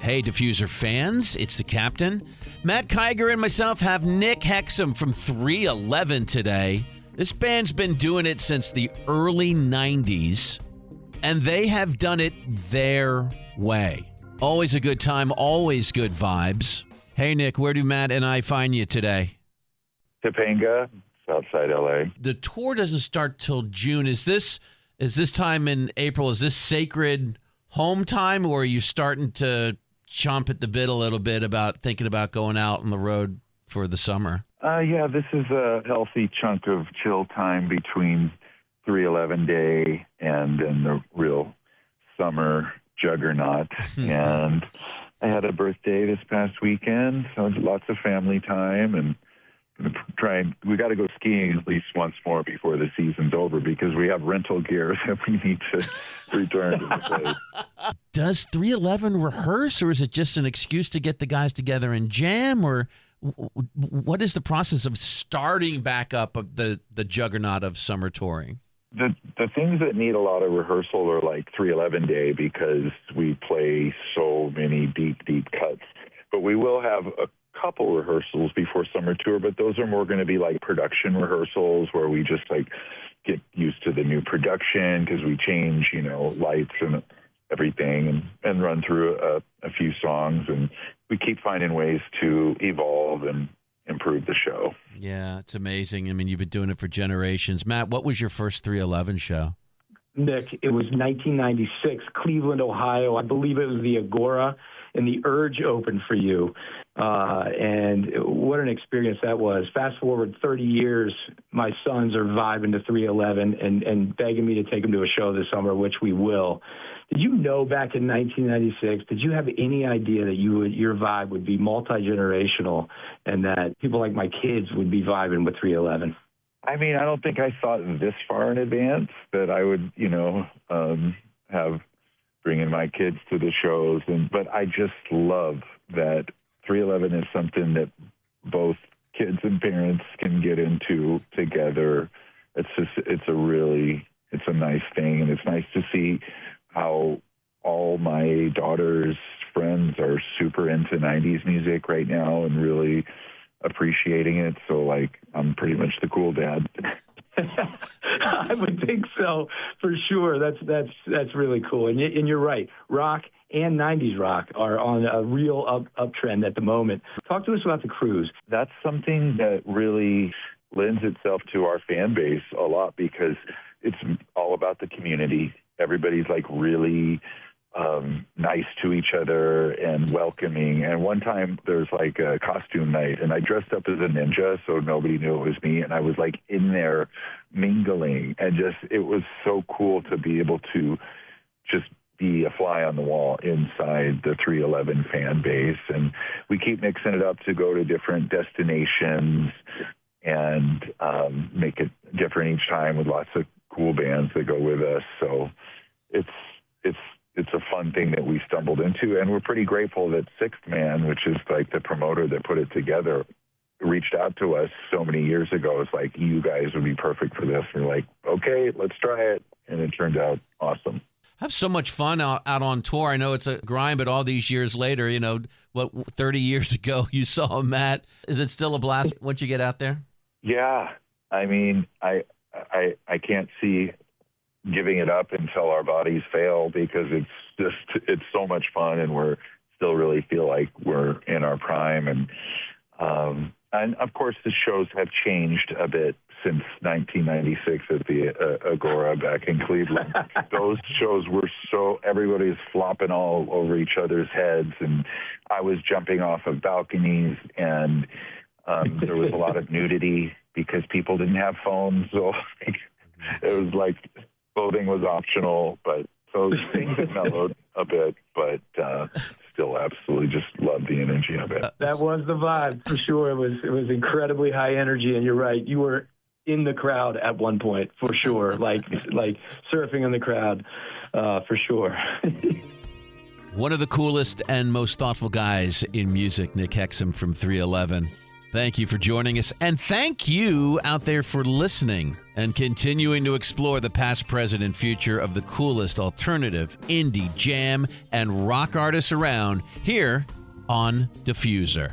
Hey, Diffuser fans, it's the captain. Matt Kiger and myself have Nick Hexum from 311 today. This band's been doing it since the early 90s, and they have done it their way. Always a good time, always good vibes. Hey, Nick, where do Matt and I find you today? Topanga, Southside LA. The tour doesn't start till June. Is this time in April? Is this sacred home time, or are you starting to chomp at the bit a little bit about thinking about going out on the road for the summer? Yeah, this is a healthy chunk of chill time between 311 day and then the real summer juggernaut. And I had a birthday this past weekend, so lots of family time, and we got to go skiing at least once more before the season's over because we have rental gear that we need to return to the place. Does 311 rehearse, or is it just an excuse to get the guys together and jam, or what is the process of starting back up of the juggernaut of summer touring? The things that need a lot of rehearsal are like 311 day because we play so many deep cuts. But we will have a couple rehearsals before summer tour, but those are more going to be like production rehearsals where we just like get used to the new production because we change, lights and everything and run through a few songs, and we keep finding ways to evolve and improve the show. Yeah, it's amazing. I mean, you've been doing it for generations. Matt, what was your first 311 show? Nick, it was 1996, Cleveland, Ohio. I believe it was the Agora, and the Urge opened for you. And what an experience that was. Fast forward 30 years, my sons are vibing to 311 and begging me to take them to a show this summer, which we will. Did you know back in 1996, did you have any idea that your vibe would be multi-generational and that people like my kids would be vibing with 311? I mean, I don't think I thought this far in advance that I would, have bringing my kids to the shows. But I just love that 311 is something that both kids and parents can get into together. It's a nice thing. And it's nice to see how all my daughter's friends are super into 90s music right now and really appreciating it. So I'm pretty much the cool dad. I would think so, for sure. That's really cool. And you're right. Rock and 90s rock are on a real uptrend at the moment. Talk to us about the cruise. That's something that really lends itself to our fan base a lot because it's all about the community. Everybody's really nice to each other and welcoming. And one time there's a costume night and I dressed up as a ninja so nobody knew it was me. And I was in there mingling and it was so cool to be able to just be a fly on the wall inside the 311 fan base. And we keep mixing it up to go to different destinations and make it different each time with lots of cool bands that go with us. So it's a fun thing that we stumbled into, and we're pretty grateful that Sixth Man, which is the promoter that put it together, reached out to us so many years ago. It's you guys would be perfect for this. And we're okay, let's try it. And it turned out awesome. Have so much fun out on tour. I know it's a grind, but all these years later, 30 years ago you saw Matt. Is it still a blast once you get out there? Yeah. I mean, I can't see giving it up until our bodies fail because it's so much fun and we're still really feel like we're in our prime. And of course the shows have changed a bit since 1996 at the Agora back in Cleveland. Those shows were everybody's flopping all over each other's heads and I was jumping off of balconies and there was a lot of nudity because people didn't have phones. So it was clothing was optional, but so things have mellowed a bit, but still absolutely just love the energy of it. That was the vibe for sure. It was incredibly high energy, and you're right. You were in the crowd at one point for sure, like surfing in the crowd for sure. One of the coolest and most thoughtful guys in music, Nick Hexum from 311. Thank you for joining us, and thank you out there for listening and continuing to explore the past, present, and future of the coolest alternative, indie, jam, and rock artists around here on Diffuser.